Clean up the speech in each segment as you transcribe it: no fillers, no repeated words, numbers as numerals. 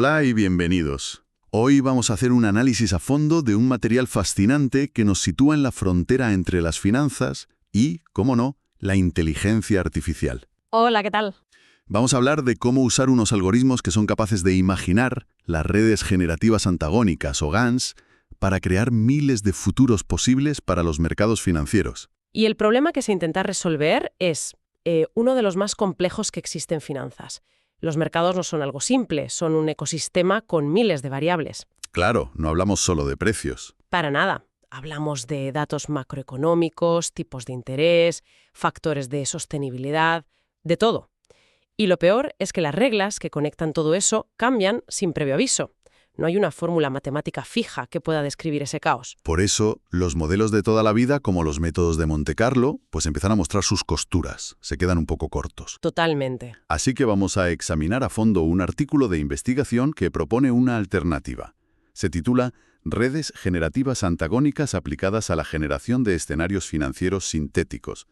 Hola y bienvenidos. Hoy vamos a hacer un análisis a fondo de un material fascinante que nos sitúa en la frontera entre las finanzas y, cómo no, la inteligencia artificial. Hola, ¿qué tal? Vamos a hablar de cómo usar unos algoritmos que son capaces de imaginar las redes generativas antagónicas o GANs para crear miles de futuros posibles para los mercados financieros. Y el problema que se intenta resolver es uno de los más complejos que existe en finanzas. Los mercados no son algo simple, son un ecosistema con miles de variables. Claro, no hablamos solo de precios. Para nada. Hablamos de datos macroeconómicos, tipos de interés, factores de sostenibilidad, de todo. Y lo peor es que las reglas que conectan todo eso cambian sin previo aviso. No hay una fórmula matemática fija que pueda describir ese caos. Por eso, los modelos de toda la vida, como los métodos de Monte Carlo, pues empiezan a mostrar sus costuras, se quedan un poco cortos. Totalmente. Así que vamos a examinar a fondo un artículo de investigación que propone una alternativa. Se titula Redes generativas antagónicas aplicadas a la generación de escenarios financieros sintéticos.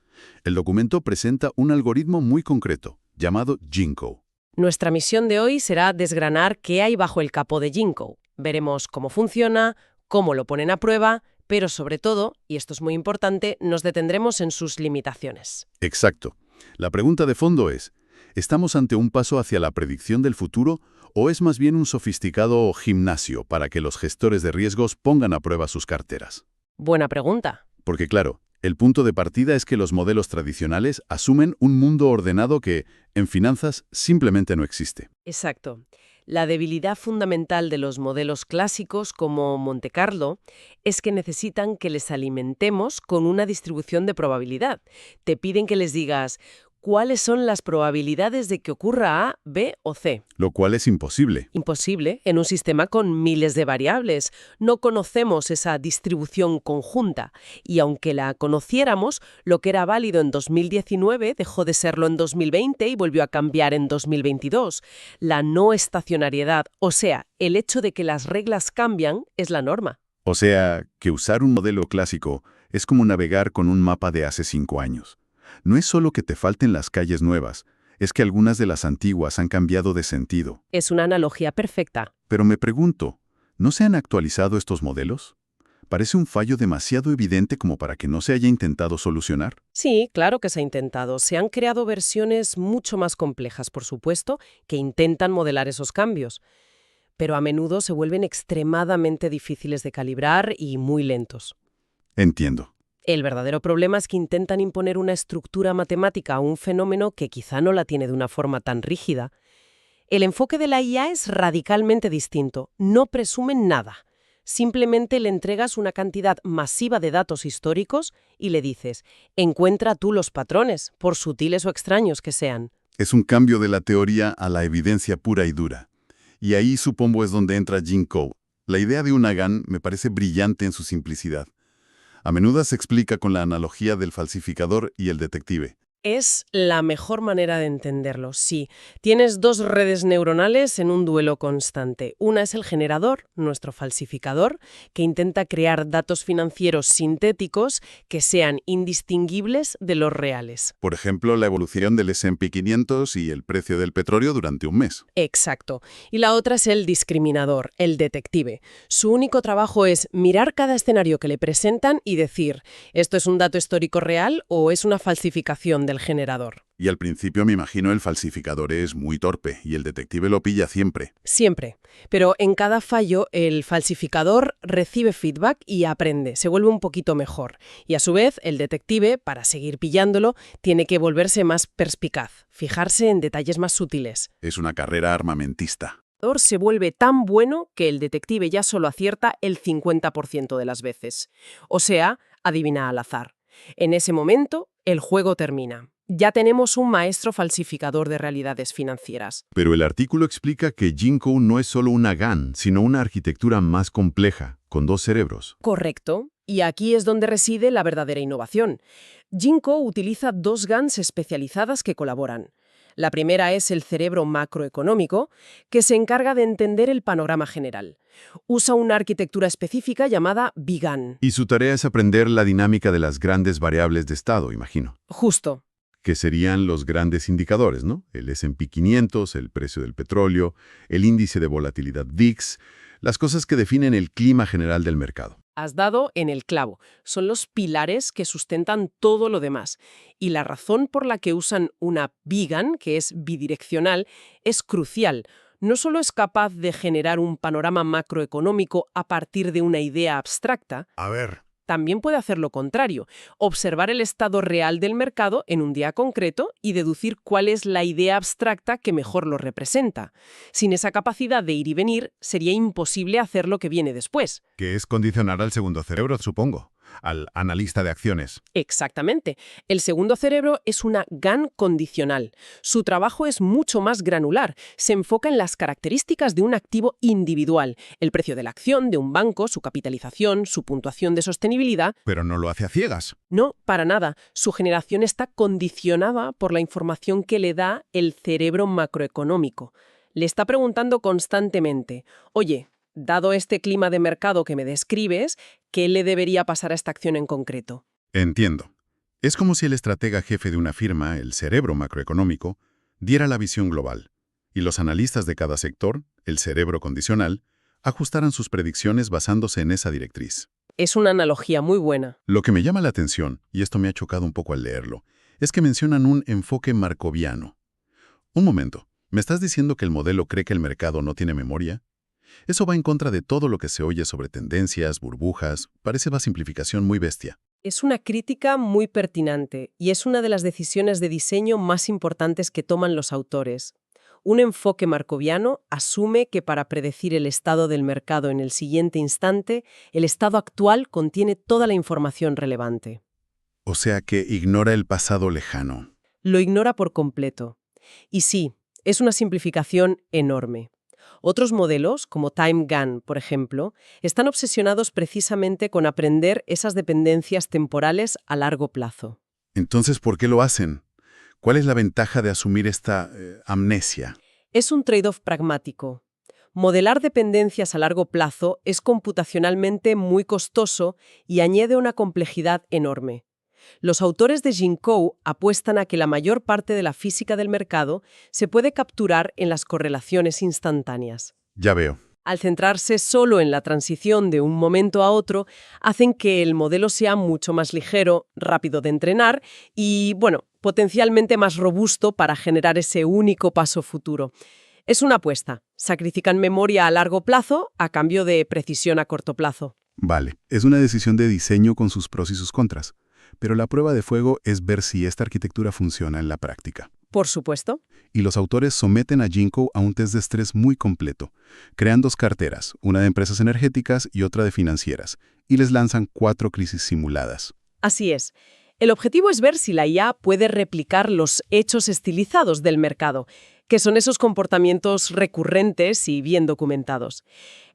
El documento presenta un algoritmo muy concreto, llamado Ginkgo. Nuestra misión de hoy será desgranar qué hay bajo el capó de Ginkgo. Veremos cómo funciona, cómo lo ponen a prueba, pero sobre todo, y esto es muy importante, nos detendremos en sus limitaciones. Exacto. La pregunta de fondo es, ¿estamos ante un paso hacia la predicción del futuro o es más bien un sofisticado gimnasio para que los gestores de riesgos pongan a prueba sus carteras? Buena pregunta. Porque claro, el punto de partida es que los modelos tradicionales asumen un mundo ordenado que, en finanzas, simplemente no existe. Exacto. La debilidad fundamental de los modelos clásicos como Monte Carlo es que necesitan que les alimentemos con una distribución de probabilidad. Te piden que les digas cuáles son las probabilidades de que ocurra A, B o C. Lo cual es imposible. Imposible en un sistema con miles de variables. No conocemos esa distribución conjunta y aunque la conociéramos, lo que era válido en 2019 dejó de serlo en 2020 y volvió a cambiar en 2022. La no estacionariedad, o sea, el hecho de que las reglas cambian, es la norma. O sea, que usar un modelo clásico es como navegar con un mapa de hace 5 años. No es solo que te falten las calles nuevas, es que algunas de las antiguas han cambiado de sentido. Es una analogía perfecta. Pero me pregunto, ¿no se han actualizado estos modelos? Parece un fallo demasiado evidente como para que no se haya intentado solucionar. Sí, claro que se ha intentado. Se han creado versiones mucho más complejas, por supuesto, que intentan modelar esos cambios. Pero a menudo se vuelven extremadamente difíciles de calibrar y muy lentos. Entiendo. El verdadero problema es que intentan imponer una estructura matemática a un fenómeno que quizá no la tiene de una forma tan rígida. El enfoque de la IA es radicalmente distinto. No presumen nada. Simplemente le entregas una cantidad masiva de datos históricos y le dices, encuentra tú los patrones, por sutiles o extraños que sean. Es un cambio de la teoría a la evidencia pura y dura. Y ahí supongo es donde entra Ginkgo. La idea de una GAN me parece brillante en su simplicidad. A menudo se explica con la analogía del falsificador y el detective. Es la mejor manera de entenderlo, sí. Tienes dos redes neuronales en un duelo constante. Una es el generador, nuestro falsificador, que intenta crear datos financieros sintéticos que sean indistinguibles de los reales. Por ejemplo, la evolución del S&P 500 y el precio del petróleo durante un mes. Exacto. Y la otra es el discriminador, el detective. Su único trabajo es mirar cada escenario que le presentan y decir, ¿esto es un dato histórico real o es una falsificación del generador? Y al principio me imagino el falsificador es muy torpe y el detective lo pilla siempre. Siempre. Pero en cada fallo el falsificador recibe feedback y aprende, se vuelve un poquito mejor. Y a su vez el detective, para seguir pillándolo, tiene que volverse más perspicaz, fijarse en detalles más sutiles. Es una carrera armamentista. Se vuelve tan bueno que el detective ya solo acierta el 50% de las veces. O sea, adivina al azar. En ese momento, el juego termina. Ya tenemos un maestro falsificador de realidades financieras. Pero el artículo explica que Ginkgo no es solo una GAN, sino una arquitectura más compleja, con 2 cerebros. Correcto. Y aquí es donde reside la verdadera innovación. Ginkgo utiliza 2 GANs especializadas que colaboran. La primera es el cerebro macroeconómico, que se encarga de entender el panorama general. Usa una arquitectura específica llamada BigGAN. Y su tarea es aprender la dinámica de las grandes variables de estado, imagino. Justo. que serían los grandes indicadores, ¿no? El S&P 500, el precio del petróleo, el índice de volatilidad VIX, las cosas que definen el clima general del mercado. Has dado en el clavo. Son los pilares que sustentan todo lo demás. Y la razón por la que usan una BIGAN, que es bidireccional, es crucial. No solo es capaz de generar un panorama macroeconómico a partir de una idea abstracta, A ver. también puede hacer lo contrario, observar el estado real del mercado en un día concreto y deducir cuál es la idea abstracta que mejor lo representa. Sin esa capacidad de ir y venir, sería imposible hacer lo que viene después. Que es condicionar al segundo cerebro, supongo, al analista de acciones. Exactamente. El segundo cerebro es una GAN condicional. Su trabajo es mucho más granular. Se enfoca en las características de un activo individual, el precio de la acción de un banco, su capitalización, su puntuación de sostenibilidad. Pero no lo hace a ciegas. No, para nada. Su generación está condicionada por la información que le da el cerebro macroeconómico. Le está preguntando constantemente, oye, dado este clima de mercado que me describes, ¿qué le debería pasar a esta acción en concreto? Entiendo. Es como si el estratega jefe de una firma, el cerebro macroeconómico, diera la visión global, y los analistas de cada sector, el cerebro condicional, ajustaran sus predicciones basándose en esa directriz. Es una analogía muy buena. Lo que me llama la atención, y esto me ha chocado un poco al leerlo, es que mencionan un enfoque markoviano. Un momento, ¿me estás diciendo que el modelo cree que el mercado no tiene memoria? Eso va en contra de todo lo que se oye sobre tendencias, burbujas, parece una simplificación muy bestia. Es una crítica muy pertinente y es una de las decisiones de diseño más importantes que toman los autores. Un enfoque markoviano asume que para predecir el estado del mercado en el siguiente instante, el estado actual contiene toda la información relevante. O sea que ignora el pasado lejano. Lo ignora por completo. Y sí, es una simplificación enorme. Otros modelos, como TimeGAN, por ejemplo, están obsesionados precisamente con aprender esas dependencias temporales a largo plazo. Entonces, ¿por qué lo hacen? ¿Cuál es la ventaja de asumir esta amnesia? Es un trade-off pragmático. Modelar dependencias a largo plazo es computacionalmente muy costoso y añade una complejidad enorme. Los autores de Ginkgo apuestan a que la mayor parte de la física del mercado se puede capturar en las correlaciones instantáneas. Ya veo. Al centrarse solo en la transición de un momento a otro, hacen que el modelo sea mucho más ligero, rápido de entrenar y, potencialmente más robusto para generar ese único paso futuro. Es una apuesta. Sacrifican memoria a largo plazo a cambio de precisión a corto plazo. Vale, es una decisión de diseño con sus pros y sus contras. Pero la prueba de fuego es ver si esta arquitectura funciona en la práctica. Por supuesto. Y los autores someten a Ginkgo a un test de estrés muy completo. Crean 2 carteras, una de empresas energéticas y otra de financieras, y les lanzan 4 crisis simuladas. Así es. El objetivo es ver si la IA puede replicar los hechos estilizados del mercado, que son esos comportamientos recurrentes y bien documentados.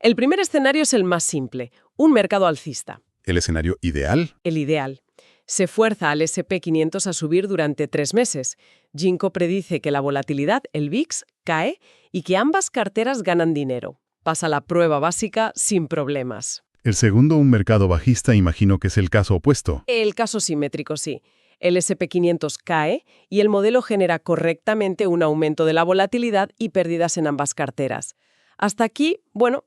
El primer escenario es el más simple, un mercado alcista. ¿El escenario ideal? El ideal. Se fuerza al S&P 500 a subir durante 3 meses. Ginkgo predice que la volatilidad, el VIX, cae y que ambas carteras ganan dinero. Pasa la prueba básica sin problemas. El segundo, un mercado bajista, imagino que es el caso opuesto. El caso simétrico, sí. El S&P 500 cae y el modelo genera correctamente un aumento de la volatilidad y pérdidas en ambas carteras. Hasta aquí,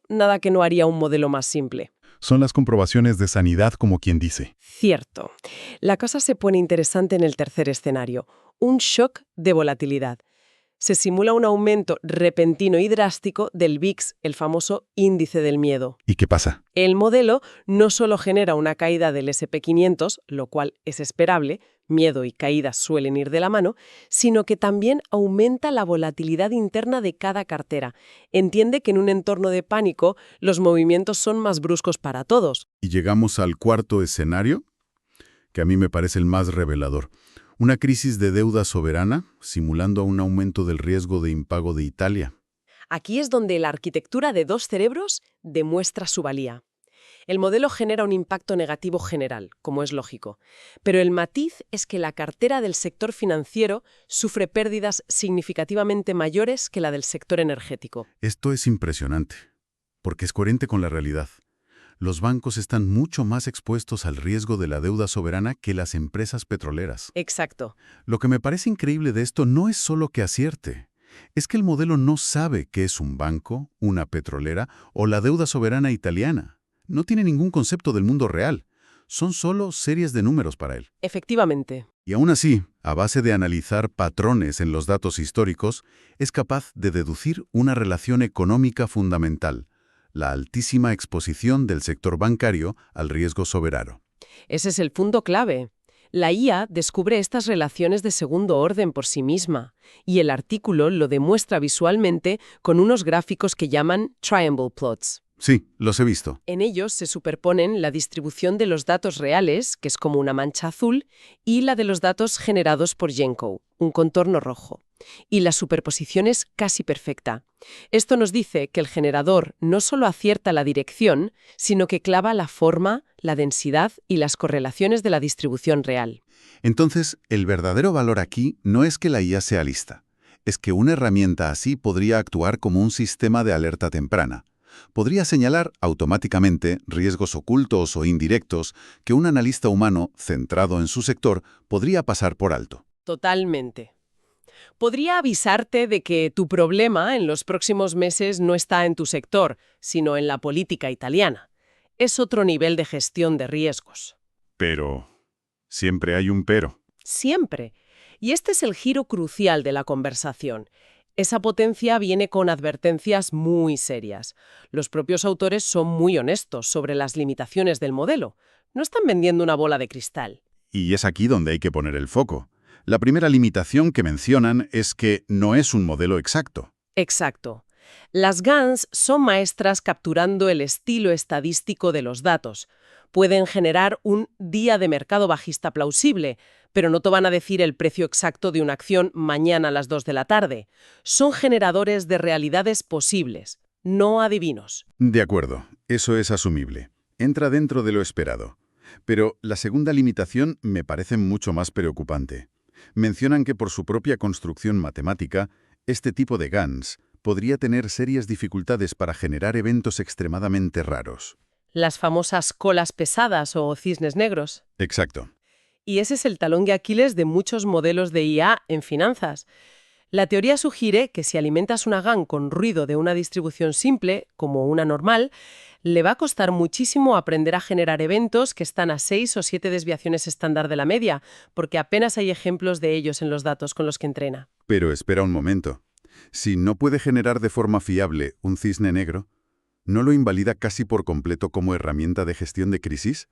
nada que no haría un modelo más simple. Son las comprobaciones de sanidad, como quien dice. Cierto. La cosa se pone interesante en el tercer escenario, un shock de volatilidad. Se simula un aumento repentino y drástico del VIX, el famoso índice del miedo. ¿Y qué pasa? El modelo no solo genera una caída del S&P 500, lo cual es esperable, miedo y caídas suelen ir de la mano, sino que también aumenta la volatilidad interna de cada cartera. Entiende que en un entorno de pánico los movimientos son más bruscos para todos. Y llegamos al cuarto escenario, que a mí me parece el más revelador. Una crisis de deuda soberana, simulando un aumento del riesgo de impago de Italia. Aquí es donde la arquitectura de 2 cerebros demuestra su valía. El modelo genera un impacto negativo general, como es lógico, pero el matiz es que la cartera del sector financiero sufre pérdidas significativamente mayores que la del sector energético. Esto es impresionante, porque es coherente con la realidad. Los bancos están mucho más expuestos al riesgo de la deuda soberana que las empresas petroleras. Exacto. Lo que me parece increíble de esto no es solo que acierte, es que el modelo no sabe qué es un banco, una petrolera o la deuda soberana italiana. No tiene ningún concepto del mundo real. Son solo series de números para él. Efectivamente. Y aún así, a base de analizar patrones en los datos históricos, es capaz de deducir una relación económica fundamental: la altísima exposición del sector bancario al riesgo soberano. Ese es el punto clave. La IA descubre estas relaciones de segundo orden por sí misma, y el artículo lo demuestra visualmente con unos gráficos que llaman triangle plots. Sí, los he visto. En ellos se superponen la distribución de los datos reales, que es como una mancha azul, y la de los datos generados por GENCO, un contorno rojo. Y la superposición es casi perfecta. Esto nos dice que el generador no solo acierta la dirección, sino que clava la forma, la densidad y las correlaciones de la distribución real. Entonces, el verdadero valor aquí no es que la IA sea lista. Es que una herramienta así podría actuar como un sistema de alerta temprana. Podría señalar automáticamente riesgos ocultos o indirectos que un analista humano, centrado en su sector, podría pasar por alto. Totalmente. Podría avisarte de que tu problema en los próximos meses no está en tu sector, sino en la política italiana. Es otro nivel de gestión de riesgos. Pero siempre hay un pero. Siempre. Y este es el giro crucial de la conversación. Esa potencia viene con advertencias muy serias. Los propios autores son muy honestos sobre las limitaciones del modelo. No están vendiendo una bola de cristal. Y es aquí donde hay que poner el foco. La primera limitación que mencionan es que no es un modelo exacto. Exacto. Las GANs son maestras capturando el estilo estadístico de los datos. Pueden generar un día de mercado bajista plausible, pero no te van a decir el precio exacto de una acción mañana a las 2 de la tarde. Son generadores de realidades posibles, no adivinos. De acuerdo, eso es asumible. Entra dentro de lo esperado. Pero la segunda limitación me parece mucho más preocupante. Mencionan que por su propia construcción matemática, este tipo de GANs podría tener serias dificultades para generar eventos extremadamente raros. Las famosas colas pesadas o cisnes negros. Exacto. Y ese es el talón de Aquiles de muchos modelos de IA en finanzas. La teoría sugiere que si alimentas una GAN con ruido de una distribución simple, como una normal, le va a costar muchísimo aprender a generar eventos que están a 6 o 7 desviaciones estándar de la media, porque apenas hay ejemplos de ellos en los datos con los que entrena. Pero espera un momento. Si no puede generar de forma fiable un cisne negro, ¿no lo invalida casi por completo como herramienta de gestión de crisis?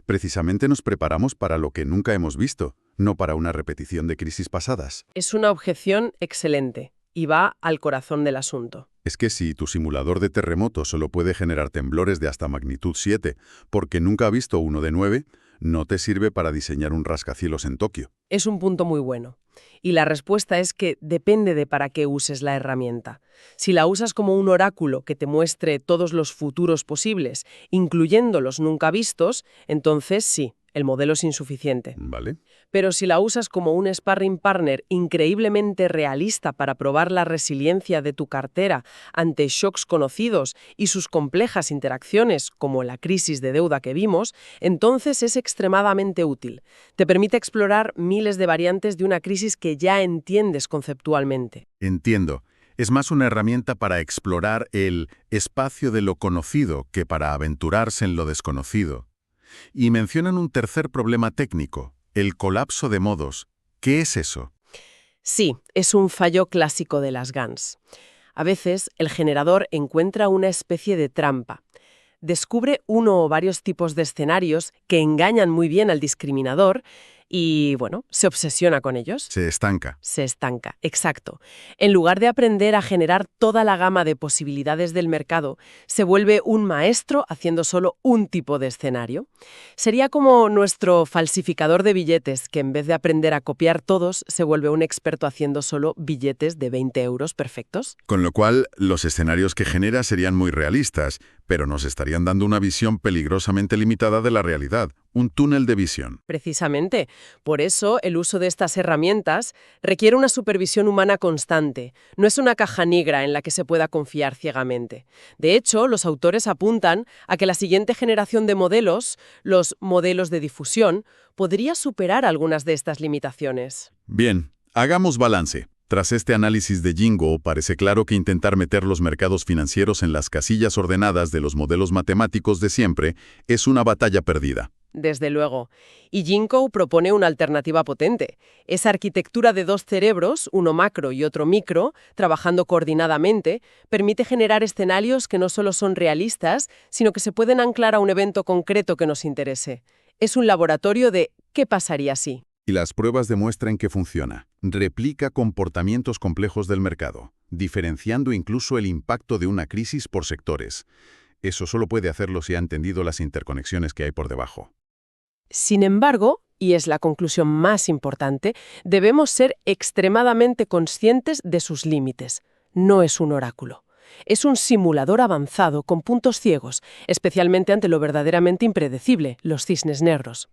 Precisamente nos preparamos para lo que nunca hemos visto, no para una repetición de crisis pasadas. Es una objeción excelente y va al corazón del asunto. Es que si tu simulador de terremoto solo puede generar temblores de hasta magnitud 7, porque nunca ha visto uno de 9, no te sirve para diseñar un rascacielos en Tokio. Es un punto muy bueno. Y la respuesta es que depende de para qué uses la herramienta. Si la usas como un oráculo que te muestre todos los futuros posibles, incluyendo los nunca vistos, entonces sí, el modelo es insuficiente. ¿Vale? Pero si la usas como un sparring partner increíblemente realista para probar la resiliencia de tu cartera ante shocks conocidos y sus complejas interacciones, como la crisis de deuda que vimos, entonces es extremadamente útil. Te permite explorar miles de variantes de una crisis que ya entiendes conceptualmente. Entiendo. Es más una herramienta para explorar el espacio de lo conocido que para aventurarse en lo desconocido. Y mencionan un tercer problema técnico, el colapso de modos. ¿Qué es eso? Sí, es un fallo clásico de las GANs. A veces, el generador encuentra una especie de trampa. Descubre uno o varios tipos de escenarios que engañan muy bien al discriminador y, bueno, se obsesiona con ellos. Se estanca. Se estanca, exacto. En lugar de aprender a generar toda la gama de posibilidades del mercado, se vuelve un maestro haciendo solo un tipo de escenario. Sería como nuestro falsificador de billetes, que en vez de aprender a copiar todos, se vuelve un experto haciendo solo billetes de 20 euros perfectos. Con lo cual, los escenarios que genera serían muy realistas, pero nos estarían dando una visión peligrosamente limitada de la realidad, un túnel de visión. Precisamente. Por eso, el uso de estas herramientas requiere una supervisión humana constante. No es una caja negra en la que se pueda confiar ciegamente. De hecho, los autores apuntan a que la siguiente generación de modelos, los modelos de difusión, podría superar algunas de estas limitaciones. Bien, hagamos balance. Tras este análisis de Jingo, parece claro que intentar meter los mercados financieros en las casillas ordenadas de los modelos matemáticos de siempre es una batalla perdida. Desde luego. Y Ginkgo propone una alternativa potente. Esa arquitectura de dos cerebros, uno macro y otro micro, trabajando coordinadamente, permite generar escenarios que no solo son realistas, sino que se pueden anclar a un evento concreto que nos interese. Es un laboratorio de ¿qué pasaría si? Y las pruebas demuestran que funciona. Replica comportamientos complejos del mercado, diferenciando incluso el impacto de una crisis por sectores. Eso solo puede hacerlo si ha entendido las interconexiones que hay por debajo. Sin embargo, y es la conclusión más importante, debemos ser extremadamente conscientes de sus límites. No es un oráculo. Es un simulador avanzado con puntos ciegos, especialmente ante lo verdaderamente impredecible, los cisnes negros.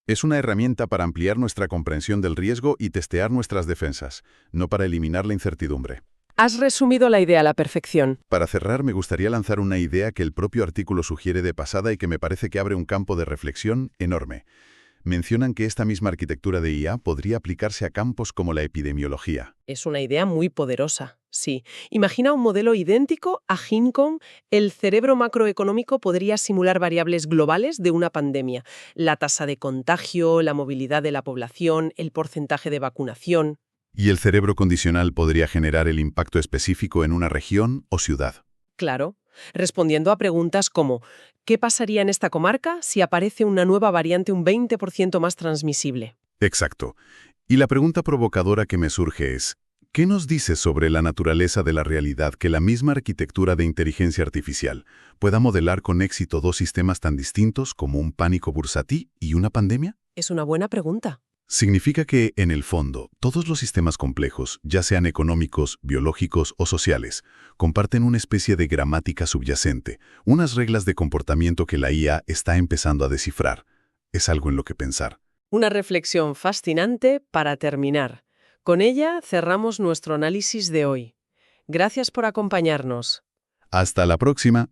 Es una herramienta para ampliar nuestra comprensión del riesgo y testear nuestras defensas, no para eliminar la incertidumbre. Has resumido la idea a la perfección. Para cerrar, me gustaría lanzar una idea que el propio artículo sugiere de pasada y que me parece que abre un campo de reflexión enorme. Mencionan que esta misma arquitectura de IA podría aplicarse a campos como la epidemiología. Es una idea muy poderosa, sí. Imagina un modelo idéntico a Ginkgo. El cerebro macroeconómico podría simular variables globales de una pandemia. La tasa de contagio, la movilidad de la población, el porcentaje de vacunación. Y el cerebro condicional podría generar el impacto específico en una región o ciudad. Claro, respondiendo a preguntas como ¿qué pasaría en esta comarca si aparece una nueva variante un 20% más transmisible? Exacto. Y la pregunta provocadora que me surge es, ¿qué nos dice sobre la naturaleza de la realidad que la misma arquitectura de inteligencia artificial pueda modelar con éxito dos sistemas tan distintos como un pánico bursatí y una pandemia? Es una buena pregunta. Significa que, en el fondo, todos los sistemas complejos, ya sean económicos, biológicos o sociales, comparten una especie de gramática subyacente, unas reglas de comportamiento que la IA está empezando a descifrar. Es algo en lo que pensar. Una reflexión fascinante para terminar. Con ella cerramos nuestro análisis de hoy. Gracias por acompañarnos. Hasta la próxima.